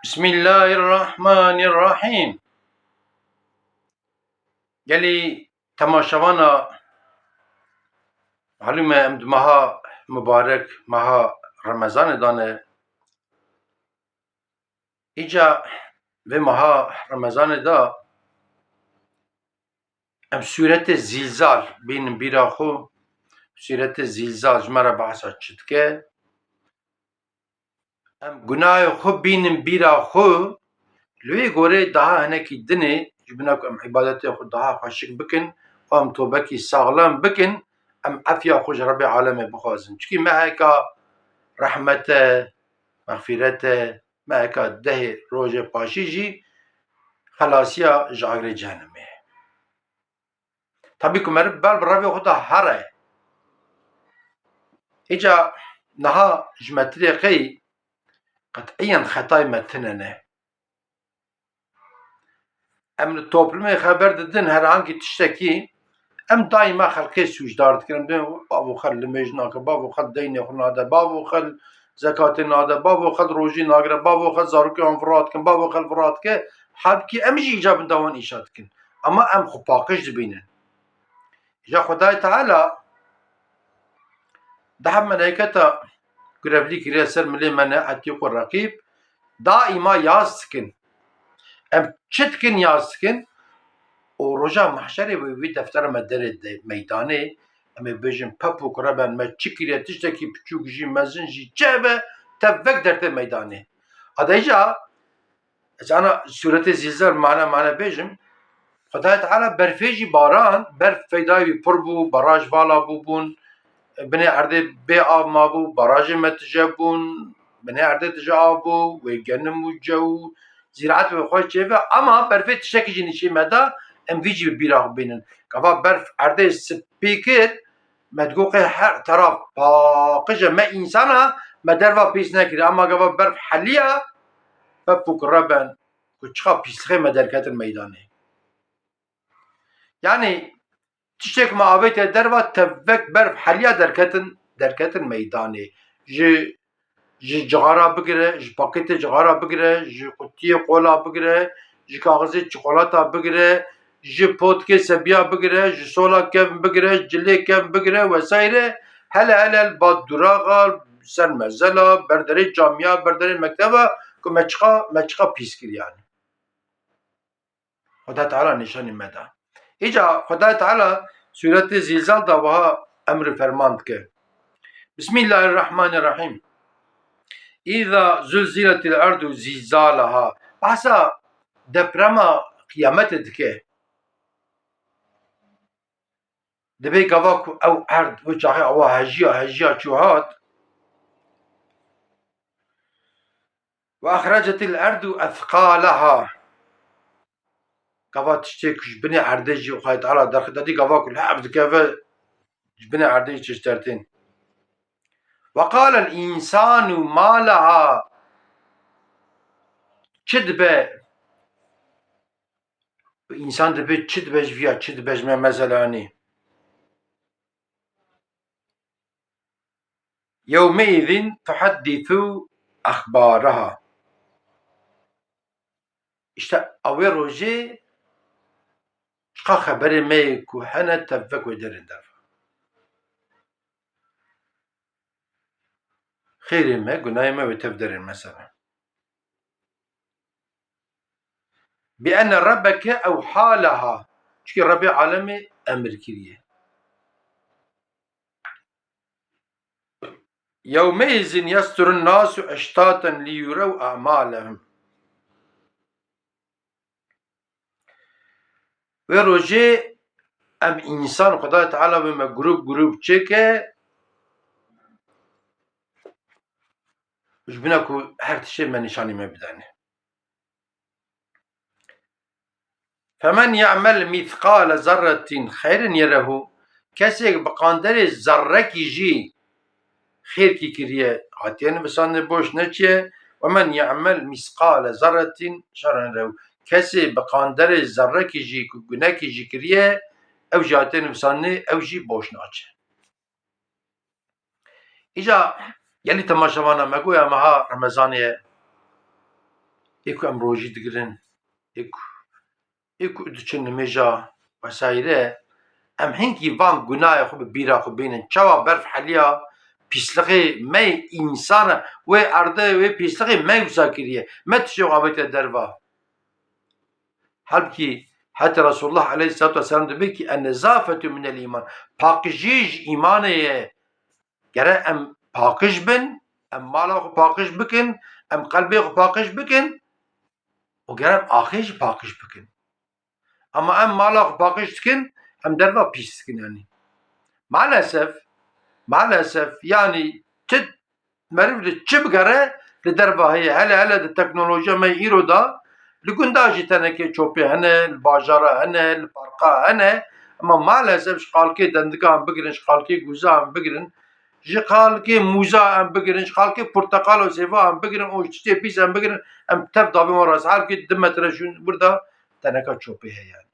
بسم الله الرحمن الرحیم. گلی تماشاوانا معلومه امد مها مبارک مها رمضان دانه ایجا و مها رمضان دا ام صورت زلزال بین بیرا خو صورت زلزال جمرا بحثا چتکه ام گناه خو بین بیرا خو لوی گوره daha هنکی دنه جبناک ام عبادت خود daha خاشک بکن و ام توبکی ساغلام بکن ام افیا خوش رب عالم بخوازن چکی مهکا رحمت مغفرت مهکا ده روز پاشی جی خلاصیا جاگر جهنمه tabi که مرد بل رب خدا هره ایجا نها جمتری قی قطعیا خطای متننه ام توپلمه خبر دادن هر آنکی تشتکی ام دائما خلقی سوجدار دکرم دین بابو خل لمج ناکه بابو خل دین خناده بابو خل زکات ناده بابو خل روزی ناگره بابو خل زاروکی انفراد کن بابو خل فراد که حد کی امجی ایجاب دوان ایشاد کن اما ام خو پاکش دبینن جا خدای تعالی ده ملائکتا گرفلی کریه سر ملی منه عتیق و رقیب دائما یاز کن ام چت کن یاز کن و رجا محشره وی دفتر مدر میدانه اما بجم پپو کربن ما چکیره تشتکی پچوک جی مزن جی چه به تفک درته میدانه ادایجا انا صورت زلزال معنا بجم خدای تعالی برفیجی باران برف فیدای پر بو باراج والا بون بنی عرض به آب ما بو باراج متجبون بنی عرض تجا آب بو و گنم و جو زراعت و خوش چه اما برفی تشتکی جی نشی مدا ام ویجی بیراه بینن کفا برف عرض سپیکت مدقوق هر طرف باقجه ما انسانه ما دروا پیس نکره اما کفا برف حلیه فبوك ربن كتشخا بيسخي مدركات الميداني يعني تشتك ما عبيت دروا تفك برف حليا دركات الميداني جي جغارة بقرة جي باكيت جغارة بقرة جي قطية قولا بقرة جي كاغزي شوكولاتة بقرة جي بودكي سبيا بقرة جي سولا كم بقرة جلي كم بقرة وسائره هلا الباد دراغا سر مزلا بردري جامعة بردري مكتبة که مچقا پیس کری یعنی خدا تعالی نشان مده ایجا خدا تعالی صورت زلزال دا وها امر فرماند که بسم الله الرحمن الرحیم اذا زلزلت الارض زلزالها بحثا دپرما قیامت دکه دبی گوا او ارد و چاقی او هجیا چوهات و اخرجت الارض اثقالها گوا تشتیک جبنی عردجی و خواهی تعالی در خدادی گوا کل حفظ كيف جبني عردجی تشترتين وقال الإنسان ما لها چدبه إنسان دبه چدبه جویا چدبه جمع مزلاني يومئذ تحدث أخبارها işte avê rojê çiqa xeberê me ku hene tevvek wê derin derve xêrê me gunahê me wê tev derin mesela بأن ربك أوحى لها çünkü Rabbi alemi emir kiriye يومئذ يصدر الناس أشتاتا ليروا أعمالهم ve roje em insan Xudaya Teala ve me grup çeke jbina ku her tişe me nişanî me bidane femen ya'mel mithqale zerretin xeyrin yerehu kesek bi qanderê zerrekî jî xêrkî kiriye hatiye nivîsandine boş neçiye ve men ya'mel mithqale zerretin şerren yerehu kesê bi qanderê zerrekî jî ku gunekî jî kiriye ew jî hatiye nivîsandine ew jî boş naçe îca gelî temaşevana me goya meha Remezanê ye ایکو ام روژی دگرن ایکو دچن نمیجا وسایره ام هنگی وان گناه خو بیرا خو بینن چوا برف حلیا پیسلقی می انسان و ارده و پیسلقی می وساکریه متشو قابت دروا halbuki hatta Resulullah Aleyhisselatü Vesselam dedi ki en-nezafetu minel iman. Pakijij imaneye gere em pakij bin, em mala xwe pakij bikin, em qalbê xwe pakij bikin û gere em axê jî pakij bikin. Ama em mala xwe pakij dikin, em derva pîs dikin yani. Maalesef yani meriv li çi bigere li derva heye hele di teknolojiya me îro da li gunda jî tenekê çopê hene, li bajara hene, li parka hene ama maalesef ji xalkê dendika em bigirin, ji xalkê guza em bigirin, ji xalkê mûza em bigirin, ji xalkê porteqal û sêva em bigirin û ji tiştê pîs em bigirin em tev davê wan rast halkê 2 metre jûn burada teneka çopê heye yani.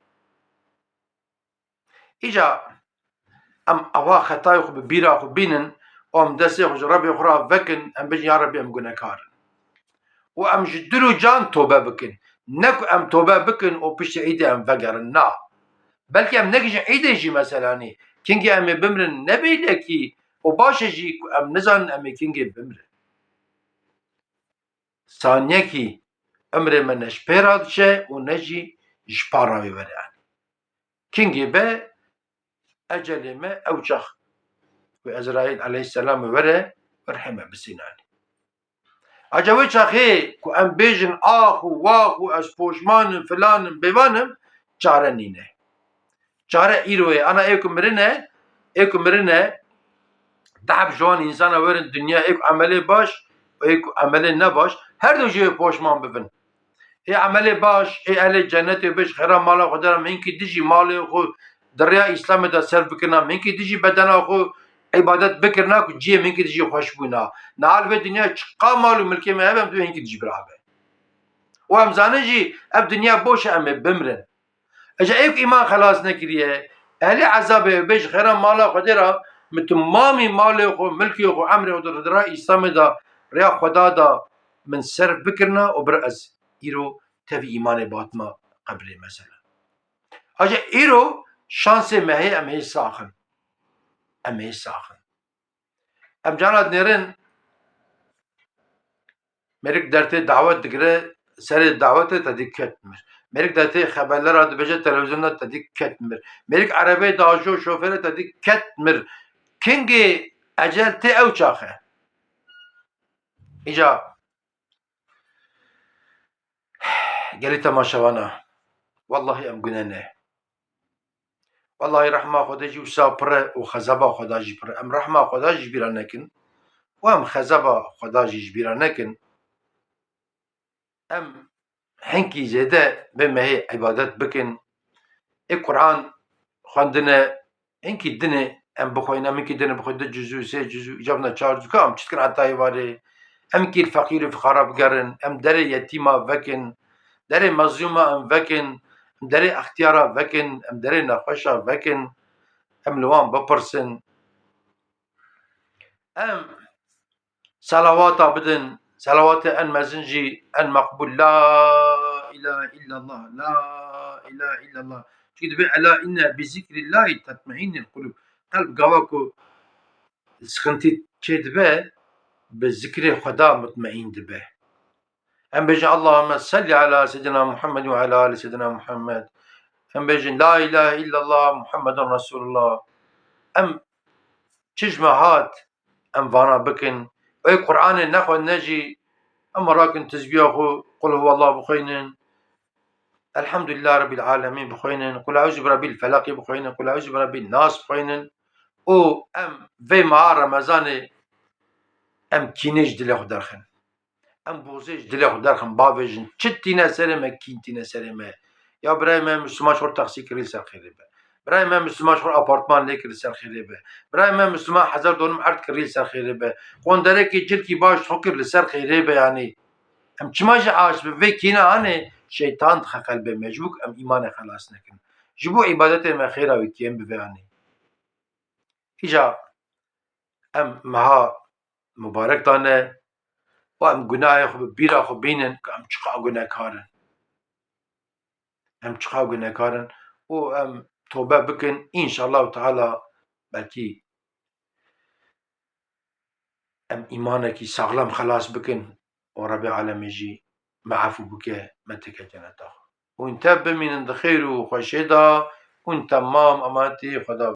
Îca em ava xetayê xwe bi bîra xwe bînin û em destê xwe ji Rebê xwe re vekin em bijin ya Rebî em gunehkar in. û em ji dil û can tobe bikin. Ne ku em tobe bikin û piştî îdê em vegerin na. Belkî em nekijin îdê jî meselanî. Kingê em ê bimrin ne bêlekî û baş e jî ku em nizanin em ê kingê bimrin. Saniyekî emirê me ne ji pêra diçe û ne jî ji para wê were yani. Kingê be ecelê me ew çax ve Ezraîl aleyhisselam were rihme bisîn yani. Aca wê çaxê ku em bêjin ax û wax û ez poşmanim filanim bêvanim çare nîne. Çare îro ye ana ê ku mirine deheb ji wan însana werin dinya ê ku emelê baş û ê ku emelê nebaş her du jî wê poşman bibin. Ê emelê baş ê elê cennetê bêj xêra mala xwe dera minkî dijî malê xwe di rêya îslamê de ser bikirina minkî dijî bedena xwe ibadet bikirina ku ciyê minkî dijî xweş bûna. Nihal vê dinya çiqa mal û milkê me hebe em dibê hinkî dijî birabe. û em zanin jî ev dinya boş e em ê bimrin. Eca ê ku îman xelas nekiriye ehlê ezabê bêj xêra mala xwe dêra min timamî malê xwe milkê xwe emrê xwe di rêya îslamê de rêya xweda da min ser bikirina û bir ez îro tevî îmanê batima qebrê mesela. Aca îro şansê me heye em hê saxin. Em hê saxin. Em cana dinêrin merik dertê dawet digire serê dawetê tedî ketmir. Merik dertê xeberlera dibêje televizyonda tedî ketmir. Merik erebeyê diajo şofêrê tedî ketmir. Kingê ecel tê ew çax e. Îca gelî temaşevana wallahi em gune ne. Wallahi rehma Xwedê jî wisa pir e û xezeba Xweda jî pir e. Em rehma Xweda jî ji bîra nekin û em xezeba Xweda jî ji bîra nekin. Em hinkî zêde bê me hê ibadet bikin. Ê Qur'an xwendine hinkî dinê em bixwîne minkî dinê bixwe 2 cüzû 3 cüzû îca bina 4 cüzû em çi dikin hetayê warê. Em kî feqîr û fixara bigerin. Em derê yetîma vekin. Derê mezlûma em vekin. Em derê extiyara vekin. Em derê nexweşa vekin. Em li wan bipirsin. Em selawata bidin. Selavatê en mezin jî en meqbûl la ilahe illallah la ilahe illallah. Çünkü dibe ela inne bi zikrillahi tetmainnul kulub. Qalb gava ku sıkıntı çê dibe bi zikrê Xweda mutmaîn dibe. Em bêjin Allahümme salli ala seyyidina Muhammed ve ala ali seyyidina Muhammed. Em bêjin la ilahe illallah Muhammedun Resulullah. Em çijme hat em vana bikin. Ey Qur'anê nexwendine jî em rakin tezbîha xwe kul huvallah bixwînin. Elhamdülillah Rabbil alemin bixwînin. Kul eûzü bi rabbil felakî bixwînin. Kul eûzü bi rabbin nas bixwînin. û em vê meha Remezanê em kînê ji dilê xwe derxin. Em bozê ji dilê xwe derxin bavê jin çi tîne serê me kîn tîne serê me. Ya birayê me Müslüman ji xwe texsî kirî ser xêrê be. Birayê me Müslüman ji xwe apartman lê kirî ser xêrê be. Birayê me Müslüman 1000 donum erd kirî ser xêrê be. Xwenderekî cilkî baş xwe kir li ser xêrê be yanî. Em çima jî aş bi vê kîna anê şeytan dixe qelbê me ji bo ku em îmanê xelas nekin. Ji bo îbadetê me xêra wê kiyên bibe anî. Îca em meha mübarek dane وام گناه خو بیرا خو بینن که ام چقا گناه کارن ام چقا گناه کارن و ام توبه بکن انشاءالله تعالی بلکی ام ایمانکی ساغلم خلاص بکن و رب العالمین جی معفو بکه متك جنته وانت بمن خير وخشدا وانت تمام امانتي خدا